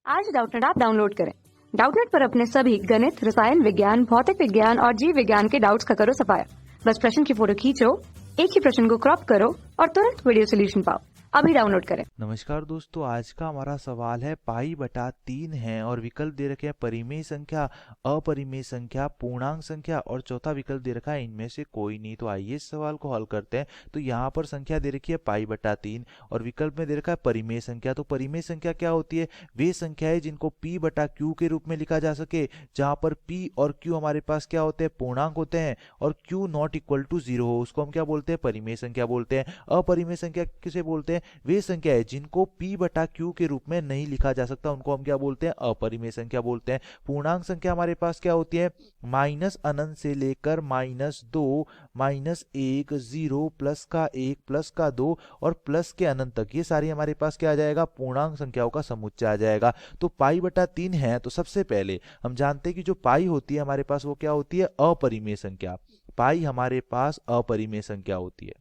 आज Doubtnut app download करें। Doubtnut पर अपने सभी गणित, रसायन विज्ञान, भौतिक विज्ञान और जीव विज्ञान के डाउट्स का करो सफाया। बस प्रश्न की फोटो खींचो, एक ही प्रश्न को क्रॉप करो और तुरंत वीडियो सोल्यूशन पाओ। अभी डाउनलोड करें। नमस्कार दोस्तों, आज का हमारा सवाल है पाई बटा 3 है और विकल्प दे रखे हैं परिमेय संख्या, अपरिमेय संख्या, पूर्णांक संख्या और चौथा विकल्प दे रखा है इनमें से कोई नहीं। तो आइए इस सवाल को हल करते हैं। तो यहाँ पर संख्या दे रखी है पाई बटा 3 और विकल्प में दे रखा है परिमेय संख्या। तो परिमेय संख्या क्या होती है? वे संख्या है जिनको पी बटा क्यू के रूप में लिखा जा सके, जहाँ पर पी और क्यू हमारे पास क्या होते हैं? पूर्णांक होते हैं और क्यू नॉट इक्वल टू 0 हो, उसको हम क्या बोलते हैं? परिमेय संख्या बोलते हैं। अपरिमेय संख्या किसे बोलते हैं? वे संख्या है जिनको p बटा q के रूप में नहीं लिखा जा सकता, उनको हम क्या बोलते हैं? अपरिमेय संख्या बोलते हैं। पूर्णांक संख्या हमारे पास क्या होती है? माइनस अनंत से लेकर -2, -1, 0, प्लस का 1, प्लस का 2 और प्लस के अनंत तक, ये सारी हमारे पास क्या आ जाएगा? पूर्णांक संख्याओं का समुच्चय आ जाएगा। तो पाई बटा 3 है तो सबसे पहले हम जानते हैं कि जो पाई होती है हमारे पास वो क्या होती है? अपरिमेय संख्या। पाई हमारे पास अपरिमेय संख्या होती है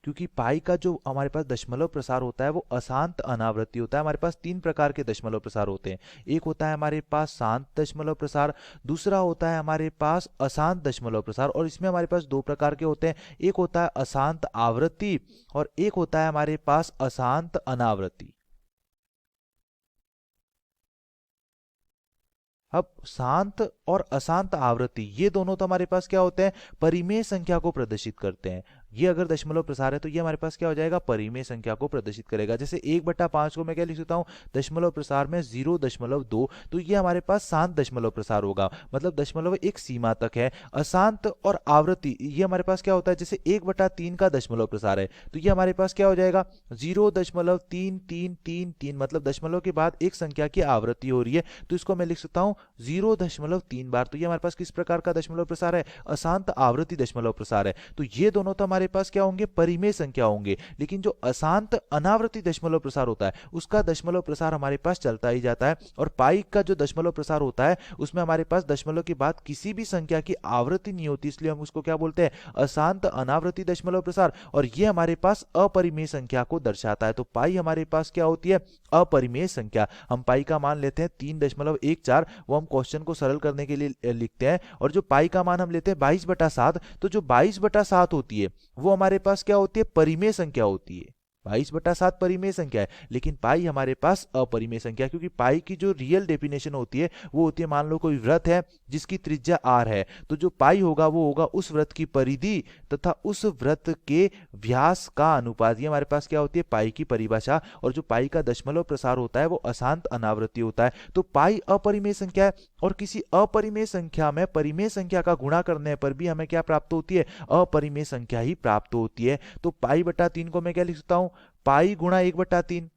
क्योंकि पाई का जो हमारे पास दशमलव प्रसार होता है वो अशांत अनावृत्ति होता है। हमारे पास 3 प्रकार के दशमलव प्रसार होते हैं। एक होता है हमारे पास शांत दशमलव प्रसार, दूसरा होता है हमारे पास अशांत दशमलव प्रसार और इसमें हमारे पास 2 प्रकार के होते हैं। एक होता है अशांत आवृत्ति और एक होता है हमारे पास अशांत अनावृत्ति। अब शांत और अशांत आवृत्ति ये दोनों तो हमारे पास क्या होते हैं? परिमेय संख्या को प्रदर्शित करते हैं। ये अगर दशमलव प्रसार है तो ये हमारे पास क्या हो जाएगा? परिमेय संख्या को प्रदर्शित करेगा। जैसे 1/5 को मैं क्या लिख सकता हूँ? दशमलव प्रसार में 0.2, तो ये हमारे पास शांत दशमलव प्रसार होगा, मतलब दशमलव एक सीमा तक है। अशांत और आवृत्ति ये हमारे पास क्या होता है? जैसे 1/3 का दशमलव प्रसार है तो ये हमारे पास क्या हो जाएगा? 0.3333, मतलब दशमलव के बाद एक संख्या की आवृत्ति हो रही है तो इसको मैं लिख सकता हूँ 0.3 बार। तो ये हमारे पास किस प्रकार का दशमलव प्रसार है? अशांत आवृत्ति दशमलव प्रसार है। तो ये दोनों तो हमारे पास क्या होंगे? परिमेय संख्या होंगे। लेकिन जो अशांत अनावृत्ति दशमलव प्रसार होता है उसका दशमलव प्रसार हमारे पास चलता ही जाता है। और पाई का जो दशमलव प्रसार होता है उसमें हमारे पास दशमलव के बाद किसी भी संख्या की आवृत्ति नहीं होती, इसलिए हम उसको क्या बोलते हैं? अशांत अनावृत्ति दशमलव प्रसार। और ये हमारे पास अपरिमेय संख्या को दर्शाता है। तो पाई हमारे पास क्या होती है? अपरिमेय संख्या। हम पाई का मान लेते हैं 3.14, वो हम क्वेश्चन को सरल करने के लिए लिखते हैं। और जो पाई का मान हम लेते हैं 22/7, तो जो 22/7 होती है वो हमारे पास क्या होती है? परिमेय संख्या होती है। 22/7 परिमेय संख्या है, लेकिन पाई हमारे पास अपरिमेय संख्या, क्योंकि पाई की जो रियल डेफिनेशन होती है वो होती है, मान लो कोई वृत्त है जिसकी त्रिज्या r है, तो जो पाई होगा वो होगा उस वृत्त की परिधि तथा उस वृत्त के व्यास का अनुपात। ये हमारे पास क्या होती है? पाई की परिभाषा। और जो पाई का दशमलव प्रसार होता है वो अशांत अनावृत्ति होता है। तो पाई अपरिमेय संख्या है और किसी अपरिमेय संख्या में परिमेय संख्या का गुणा करने पर भी हमें क्या प्राप्त होती है? अपरिमेय संख्या ही प्राप्त होती है। तो पाई बटा 3 को मैं क्या लिख सकता हूं? पाई गुणा 1/3।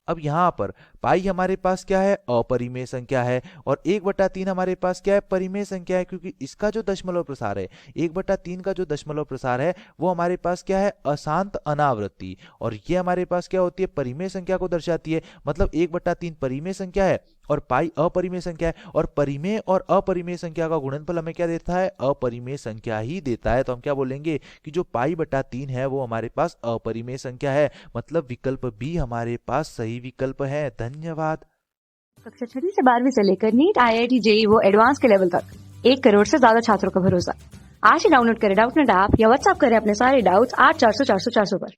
अब यहां पर पाई हमारे पास क्या है? अपरिमेय संख्या है और 1/3 हमारे पास क्या है? परिमेय संख्या है, क्योंकि इसका जो दशमलव प्रसार है 1/3 का जो दशमलव प्रसार है वो हमारे पास क्या है? अशांत अनावृत्ति। और ये हमारे पास क्या होती है? परिमेय संख्या को दर्शाती है। मतलब 1/3 परिमेय संख्या है और पाई अपरिमेय संख्या है, और परिमेय और अपरिमेय संख्या का गुणनफल हमें क्या देता है? अपरिमेय संख्या ही देता है। तो हम क्या बोलेंगे कि जो पाई बटा 3 है वो हमारे पास अपरिमेय संख्या है। मतलब विकल्प बी हमारे पास सही विकल्प है। धन्यवाद। कक्षा 6 से 12वीं से लेकर नीट, IIT, JEE वो एडवांस के लेवल तक 1 करोड़ से ज्यादा छात्रों का भरोसा। आज ही डाउनलोड करें डाउटनेट ऐप या व्हाट्सएप करें अपने सारे डाउट्स 8400 400 400 पर।